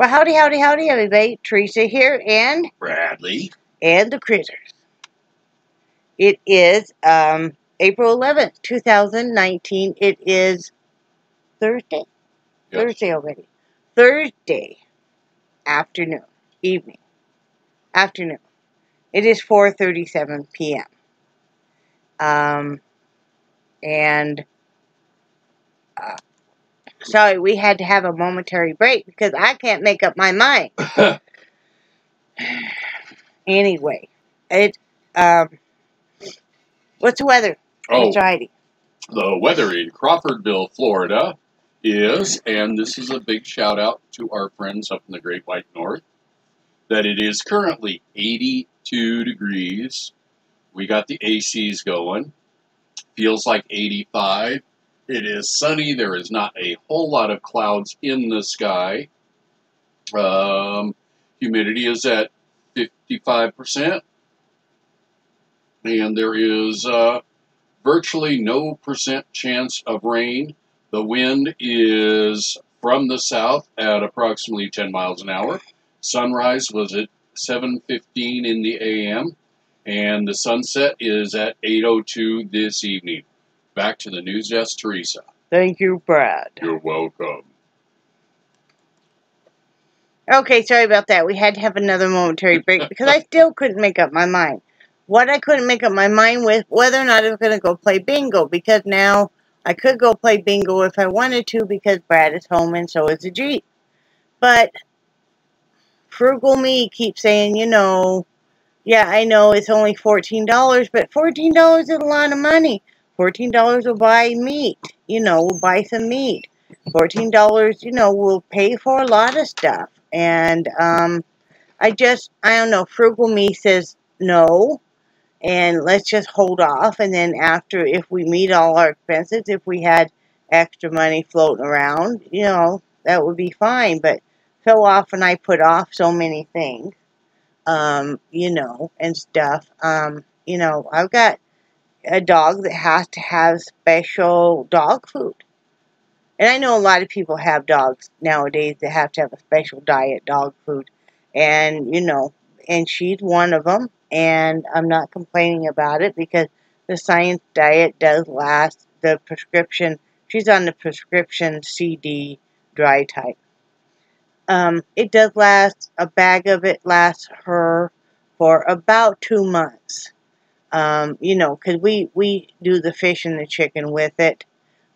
Well, howdy, howdy, howdy, everybody. Teresa here, and Bradley. And the critters. It is April 11th, 2019. It is Thursday. Yep. Thursday already. Thursday afternoon, evening, afternoon. It is 4:37 p.m. And sorry, we had to have a momentary break because I can't make up my mind. Anyway, it what's the weather? Oh, Mr. Heidi? the weather in Crawfordville, Florida is, and this is a big shout out to our friends up in the Great White North, that it is currently 82 degrees. We got the ACs going. Feels like 85. It is sunny. There is not a whole lot of clouds in the sky. Humidity is at 55%. And there is virtually no percent chance of rain. The wind is from the south at approximately 10 miles an hour. Sunrise was at 7:15 in the a.m. and the sunset is at 8:02 this evening. Back to the news desk, Teresa. Thank you, Brad. You're welcome. Okay, sorry about that. We had to have another momentary break because I still couldn't make up my mind. What I couldn't make up my mind with, whether or not I was going to go play bingo, because now I could go play bingo if I wanted to because Brad is home and so is the Jeep. But frugal me keeps saying, yeah, I know it's only $14, but $14 is a lot of money. $14 will buy meat, we'll buy some meat. $14, will pay for a lot of stuff. And I don't know, frugal me says no, and let's just hold off. And then after, if we meet all our expenses, if we had extra money floating around, that would be fine. But so often I put off so many things, and stuff. I've got a dog that has to have special dog food. And I know a lot of people have dogs nowadays that have to have a special diet dog food. And, and she's one of them. And I'm not complaining about it because the science diet does last. The prescription, she's on the prescription CD dry type. It does last, a bag of it lasts her for about 2 months. Because we do the fish and the chicken with it.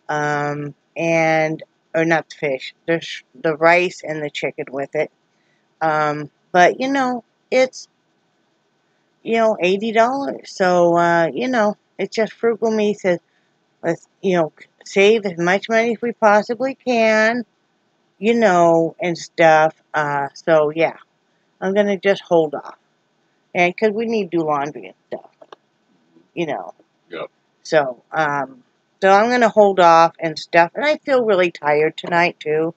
Or not the fish, the rice and the chicken with it. But, it's, $80. So, it's just frugal me says, let's, save as much money as we possibly can, and stuff. So, yeah, I'm going to just hold off. And because we need to do laundry and stuff, Yep. So, so I'm going to hold off and stuff. And I feel really tired tonight, too.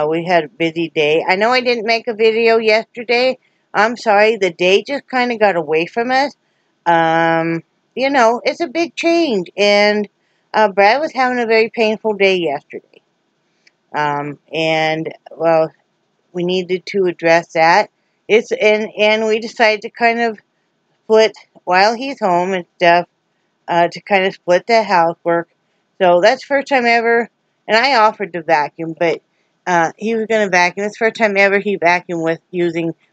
We had a busy day. I know I didn't make a video yesterday. I'm sorry. The day just kind of got away from us. It's a big change. And Brad was having a very painful day yesterday. Well, we needed to address that. And we decided to kind of split while he's home and stuff. To kind of split the housework. So that's the first time ever, and I offered to vacuum, but he was going to vacuum. It's the first time ever he vacuumed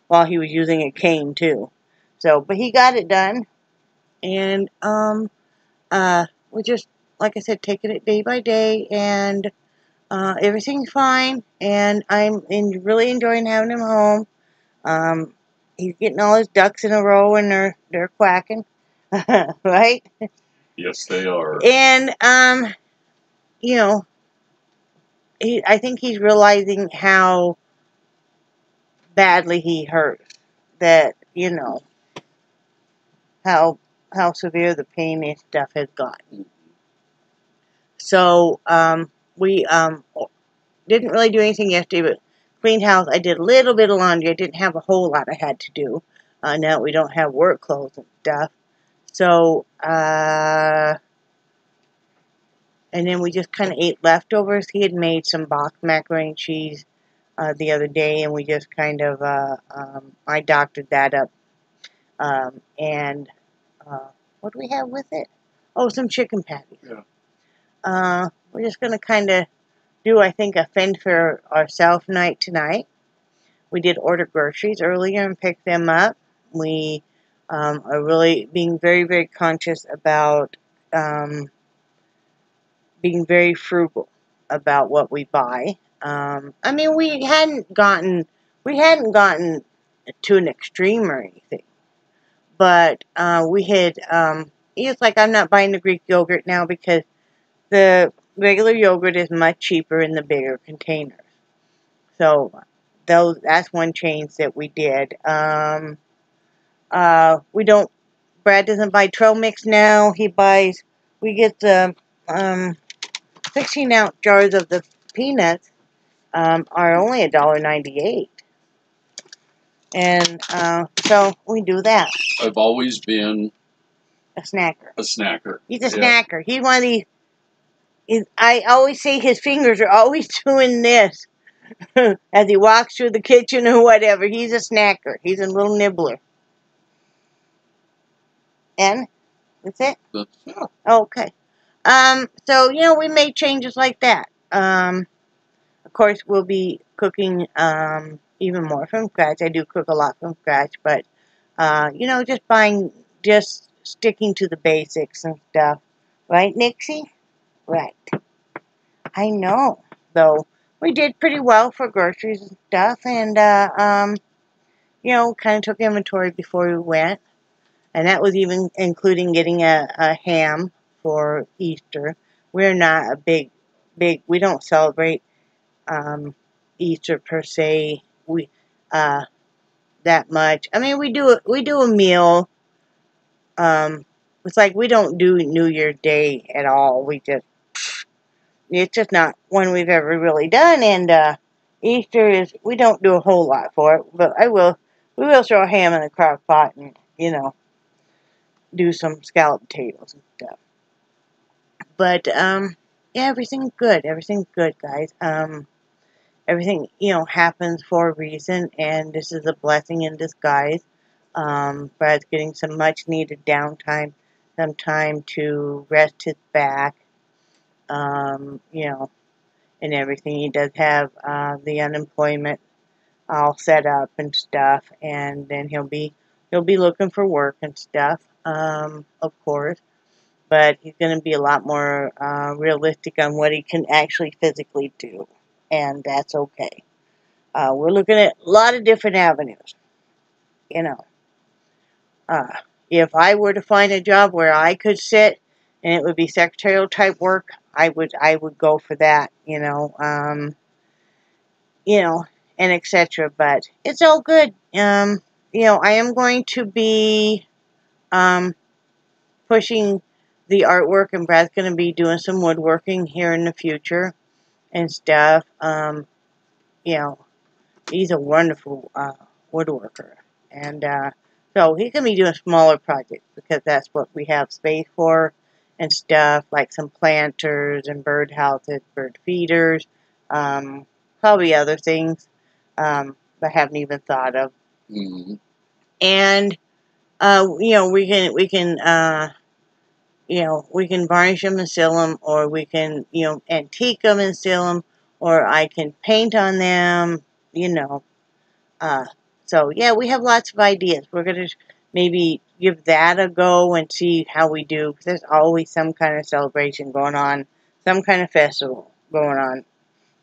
while he was using a cane too. So, but he got it done, and we're just, like I said, taking it day by day, and everything's fine, and I'm really enjoying having him home. He's getting all his ducks in a row, and they're quacking, right? Yes, they are. And, I think he's realizing how badly he hurts. That, how severe the pain and stuff has gotten. So, we, didn't really do anything yesterday, but cleaned house. I did a little bit of laundry. I didn't have a whole lot I had to do. Now that we don't have work clothes and stuff. So, and then we just kind of ate leftovers. He had made some boxed macaroni and cheese the other day, and we just kind of, I doctored that up. And what do we have with it? Oh, some chicken patties. Yeah. We're just going to kind of do, I think, a fend for ourselves night tonight. We did order groceries earlier and pick them up. We are really being very, very conscious about being very frugal about what we buy. I mean, we hadn't gotten to an extreme or anything, but we had. It's like I'm not buying the Greek yogurt now because the regular yogurt is much cheaper in the bigger containers. So that's one change that we did. We don't. Brad doesn't buy trail mix now. We get the 16-ounce jars of the peanuts are only $1.98. And so we do that. I've always been a snacker. A snacker. He's a snacker. He's one of these. I always say his fingers are always doing this as he walks through the kitchen or whatever. He's a snacker. He's a little nibbler. And that's it? Yeah. Okay. So, we made changes like that. Of course, we'll be cooking even more from scratch. I do cook a lot from scratch, but, just sticking to the basics and stuff. Right, Nixie? Right. I know. Though, we did pretty well for groceries and stuff, and, kind of took inventory before we went. And that was even including getting a ham for Easter. We're not a big, we don't celebrate Easter per se. That much. I mean, we do a meal. It's like we don't do New Year's Day at all. It's just not one we've ever really done. And Easter we don't do a whole lot for it. But we will throw a ham in a crock pot and, do some scalloped potatoes and stuff. But, yeah, everything's good. Everything's good, guys. Everything, happens for a reason, and this is a blessing in disguise. Brad's getting some much-needed downtime, some time to rest his back, and everything. He does have the unemployment all set up and stuff, and then he'll be looking for work and stuff, of course. But he's going to be a lot more realistic on what he can actually physically do, and that's okay. We're looking at a lot of different avenues. If I were to find a job where I could sit and it would be secretarial type work, I would go for that. And etc. But it's all good. I am going to be pushing the artwork, and Brad's going to be doing some woodworking here in the future and stuff. He's a wonderful woodworker, and so he's going to be doing smaller projects because that's what we have space for and stuff, like some planters and bird houses, bird feeders, probably other things I haven't even thought of. Mm-hmm. And we can varnish them and seal them, or we can antique them and seal them, or I can paint on them. So yeah, we have lots of ideas. We're gonna maybe give that a go and see how we do. Because there's always some kind of celebration going on, some kind of festival going on,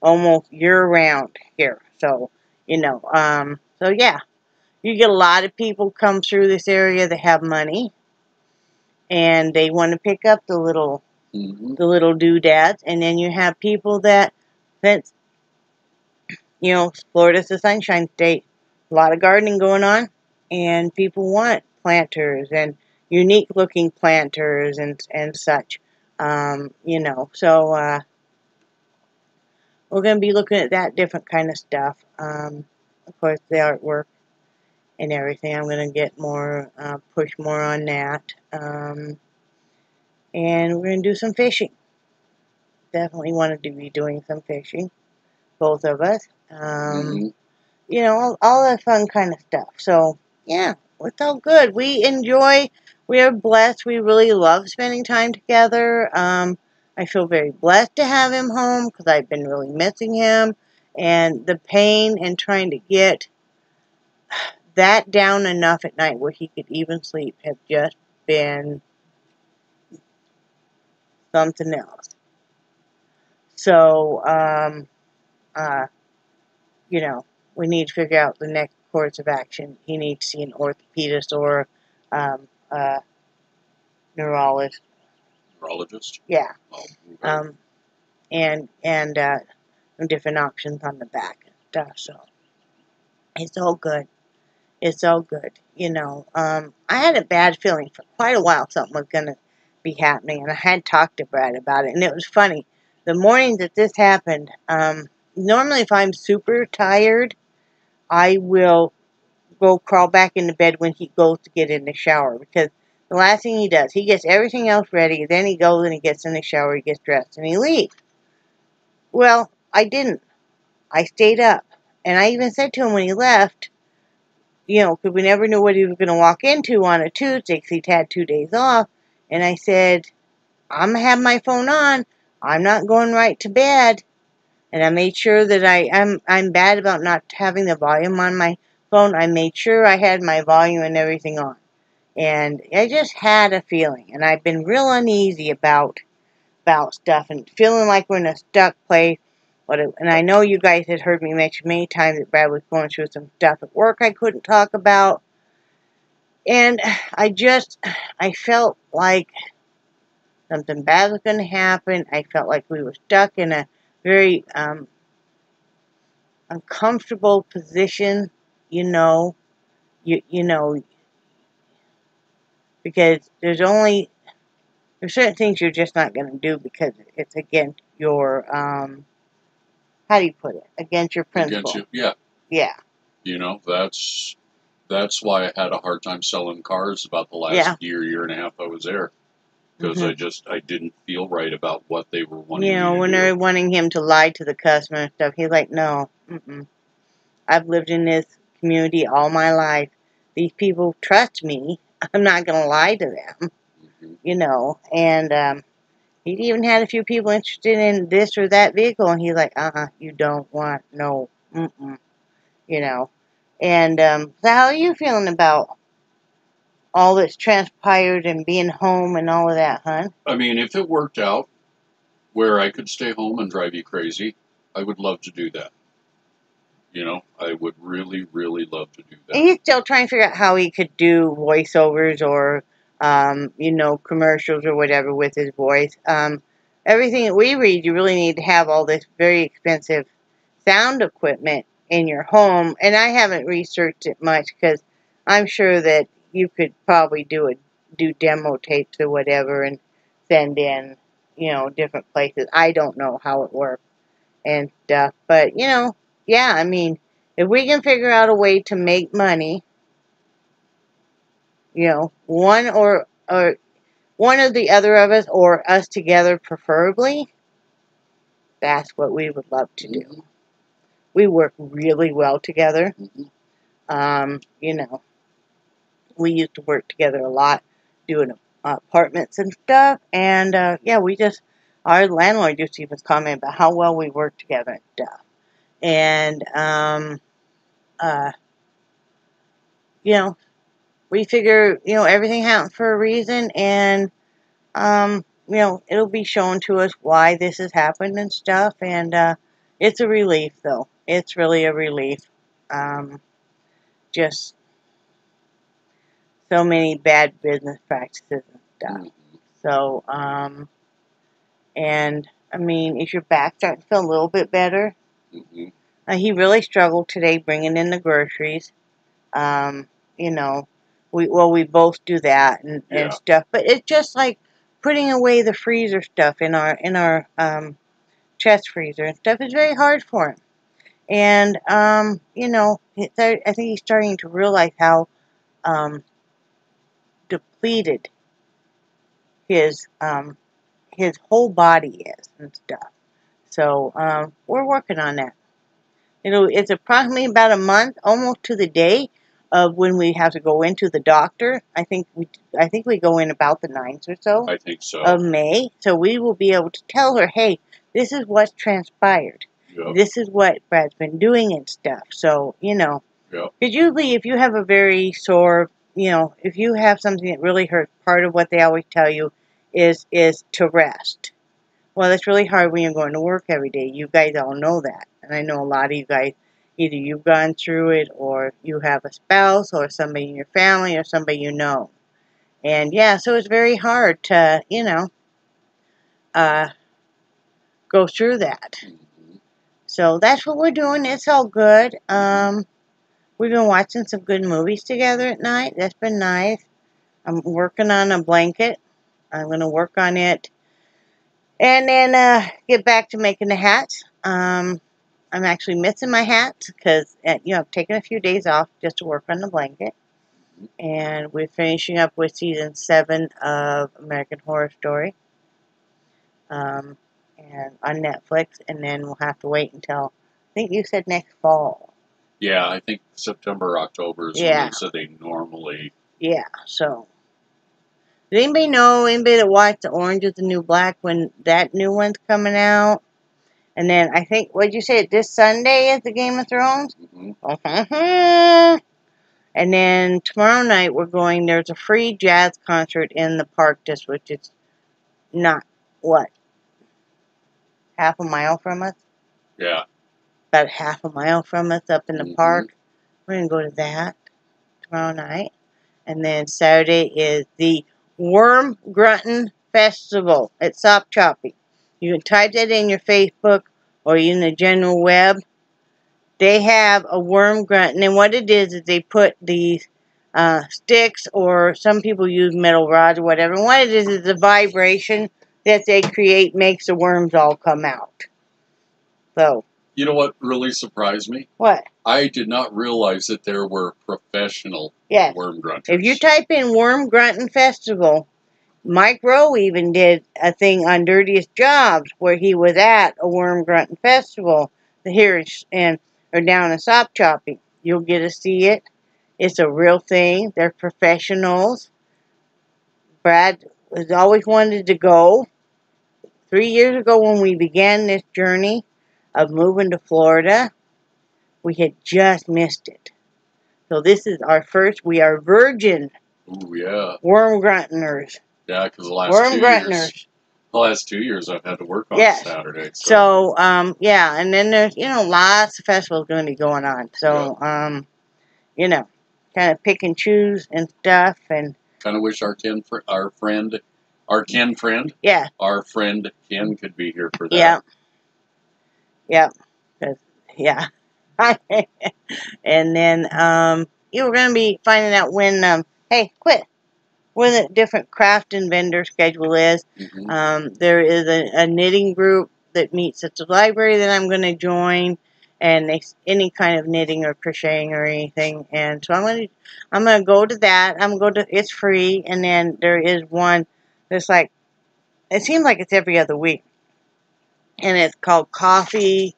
almost year-round here. So so yeah, you get a lot of people come through this area that have money, and they want to pick up the little doodads, and then you have people that Florida's a sunshine state. A lot of gardening going on, and people want planters and unique looking planters and such. So we're going to be looking at that different kind of stuff. Of course, the artwork and everything. I'm going to get more, push more on that. And we're going to do some fishing. Definitely want to be doing some fishing. both of us. Mm-hmm. You know, all that fun kind of stuff. So, yeah, it's all good. We are blessed. We really love spending time together. I feel very blessed to have him home because I've been really missing him. And the pain and trying to get that down enough at night where he could even sleep have just been something else. So, you know, we need to figure out the next course of action. He needs to see an orthopedist or a neurologist. Neurologist? Yeah. Oh, okay. And some different options on the back and stuff. So it's all good. It's all good. You know, I had a bad feeling for quite a while something was going to be happening, and I had talked to Brad about it, and it was funny. The morning that this happened, normally if I'm super tired, I will go crawl back into bed when he goes to get in the shower, because the last thing he does, he gets everything else ready, then he goes and he gets in the shower, he gets dressed, and he leaves. Well, I didn't. I stayed up, and I even said to him when he left, you know, because we never knew what he was going to walk into on a Tuesday, because he'd had 2 days off, and I said, I'm going to have my phone on, I'm not going right to bed. And I made sure that I'm bad about not having the volume on my phone. I made sure I had my volume and everything on. And I just had a feeling. And I've been real uneasy about stuff and feeling like we're in a stuck place. And I know you guys had heard me mention many times that Brad was going through some stuff at work I couldn't talk about. And I felt like something bad was going to happen. I felt like we were stuck in a very uncomfortable position, you know, you know, because there's certain things you're just not going to do because it's against your, how do you put it? Against your principle. Against you, yeah. Yeah. You know, that's why I had a hard time selling cars about the last year and a half I was there. Because I didn't feel right about what they were wanting me to do. When they're wanting him to lie to the customer and stuff, he's like, no, I've lived in this community all my life. These people trust me. I'm not going to lie to them, you know. And he'd even had a few people interested in this or that vehicle, and he's like, you don't want, no, you know. And so how are you feeling about all that's transpired and being home and all of that, hon? I mean, if it worked out where I could stay home and drive you crazy, I would love to do that. You know, I would really, really love to do that. And he's still trying to figure out how he could do voiceovers or, you know, commercials or whatever with his voice. Everything that we read, you really need to have all this very expensive sound equipment in your home. And I haven't researched it much because I'm sure that you could probably do demo tapes or whatever and send in, you know, different places. I don't know how it works and stuff. But, you know, yeah, I mean, if we can figure out a way to make money, you know, one or one of the other of us or us together preferably, that's what we would love to do. We work really well together. You know, we used to work together a lot doing apartments and stuff. And, yeah, our landlord used to even comment about how well we work together and stuff. And, you know, we figure, you know, everything happens for a reason, and, you know, it'll be shown to us why this has happened and stuff, and, it's a relief, though. It's really a relief. Just so many bad business practices and stuff. So, and, I mean, is your back starting to feel a little bit better? He really struggled today bringing in the groceries. You know, we both do that and stuff, but it's just like putting away the freezer stuff in our chest freezer and stuff is very hard for him. And you know, I think he's starting to realize how depleted his whole body is and stuff. So we're working on that. It's approximately about a month, almost to the day, of when we have to go into the doctor. I think we go in about the 9th or so. I think so. Of May. So we will be able to tell her, hey, this is what's transpired. Yep. This is what Brad's been doing and stuff. So, Yep. because usually if you have a very sore, if you have something that really hurts, part of what they always tell you is to rest. Well, it's really hard when you're going to work every day. You guys all know that. And I know a lot of you guys, either you've gone through it or you have a spouse or somebody in your family or somebody you know. And yeah, so it's very hard to, go through that. Mm-hmm. So that's what we're doing. It's all good. We've been watching some good movies together at night. That's been nice. I'm working on a blanket. I'm going to work on it. And then get back to making the hats. I'm actually missing my hats because, I've taken a few days off just to work on the blanket. And we're finishing up with season 7 of American Horror Story. And on Netflix. And then we'll have to wait until, I think you said next fall. Yeah, I think September, October is when they said they normally... Yeah, so... Does anybody that watched The Orange is the New Black when that new one's coming out? And then I think, what'd you say, this Sunday is the Game of Thrones? Mm-hmm. And then tomorrow night there's a free jazz concert in the park district. It's not, half a mile from us? Yeah. About half a mile from us up in the Mm-hmm. park. We're going to go to that tomorrow night. And then Saturday is the Worm Grunting Festival at Sop Choppy. You can type that in your Facebook or in the general web. They have a worm grunting, and what it is they put these sticks, or some people use metal rods or whatever. And what it is the vibration that they create makes the worms all come out. So. You know what really surprised me? What? I did not realize that there were professional worm grunters. If you type in Worm Grunting Festival, Mike Rowe even did a thing on Dirtiest Jobs where he was at a Worm Grunting Festival here or down in Sop Choppy. You'll get to see it. It's a real thing. They're professionals. Brad has always wanted to go. 3 years ago when we began this journey of moving to Florida, we had just missed it. So this is our first. We are virgin. Ooh, yeah. Worm grunters. Yeah, because the last 2 years I've had to work on Saturday. So, and then there's, lots of festivals going to be going on. So, kind of pick and choose and stuff. And kind of wish our friend Ken could be here for that. Yeah. And then, we're going to be finding out when, when the different craft and vendor schedule is. Mm-hmm. There is a knitting group that meets at the library that I'm going to join, and any kind of knitting or crocheting or anything. And so I'm going to go to that. It's free, and then there is one that's it seems like it's every other week, and it's called Coffee,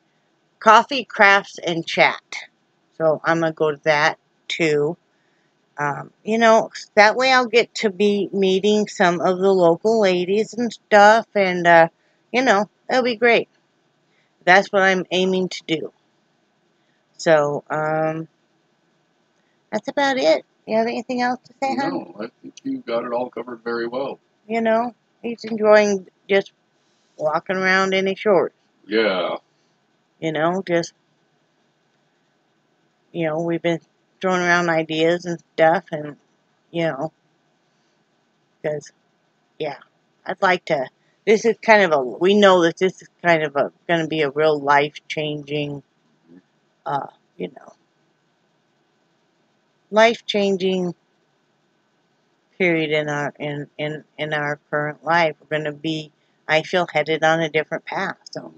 Crafts, and Chat. So I'm going to go to that too. That way I'll get to be meeting some of the local ladies and stuff, and, it'll be great. That's what I'm aiming to do. So, that's about it. You have anything else to say, hon? No, I think you got it all covered very well. He's enjoying just walking around in his shorts. Yeah. We've been throwing around ideas and stuff, and, because, I'd like to, we know that this is kind of going to be a real life-changing, life-changing period in our current life. We're going to be, I feel, headed on a different path. So,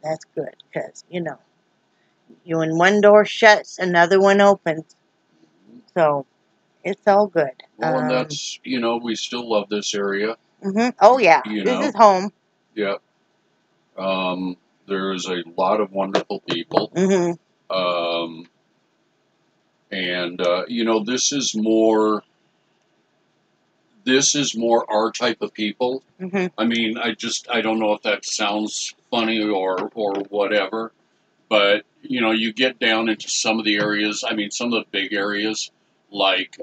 that's good, because, when one door shuts, another one opens. So, it's all good. Well, and that's, we still love this area. Mm-hmm. Oh, yeah. This is home. Yep. There's a lot of wonderful people. Mm-hmm. And you know, this is more our type of people. Mm-hmm. I mean, I don't know if that sounds funny or whatever, but you know, you get down into some of the areas. I mean, some of the big areas like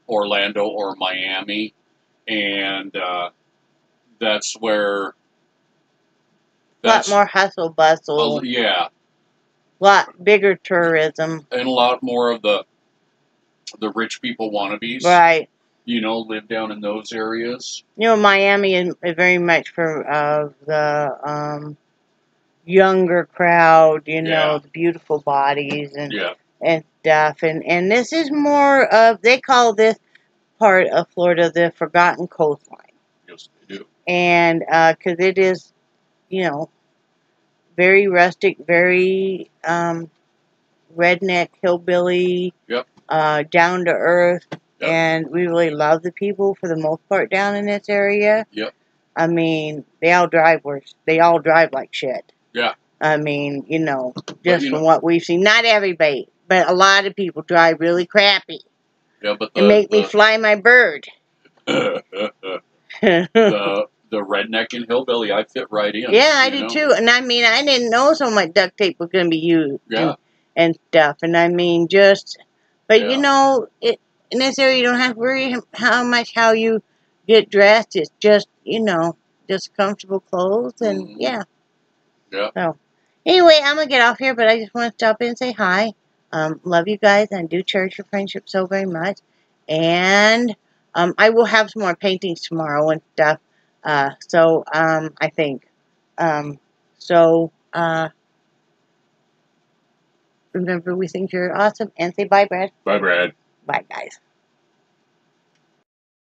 Orlando or Miami, and that's where A lot more hustle bustle. Yeah, A lot bigger tourism. and a lot more of the rich people wannabes. Right. You know, live down in those areas. You know, Miami is very much for the younger crowd. You know, the beautiful bodies and stuff. And this is more of, they call this part of Florida the Forgotten Coastline. Yes, they do. And because it is, you know, very rustic, very redneck, hillbilly, down to earth. Yep. And we really love the people for the most part down in this area. Yep. I mean, they all drive like shit. Yeah. I mean, you know, just from what we've seen, not everybody, but a lot of people drive really crappy. Yeah, but and make me fly my bird. The redneck and hillbilly, I fit right in. Yeah, I did too. And I mean, I didn't know so much duct tape was going to be used. Yeah. And stuff. And I mean, but you know, in this area, you don't have to worry how you get dressed. It's just, you know, just comfortable clothes. And yeah. So, anyway, I'm going to get off here, but I just want to stop in and say hi. Love you guys and do cherish your friendship so very much. And I will have some more paintings tomorrow and stuff. I think. Remember, we think you're awesome. And say bye, Brad. Bye, Brad. Bye, guys.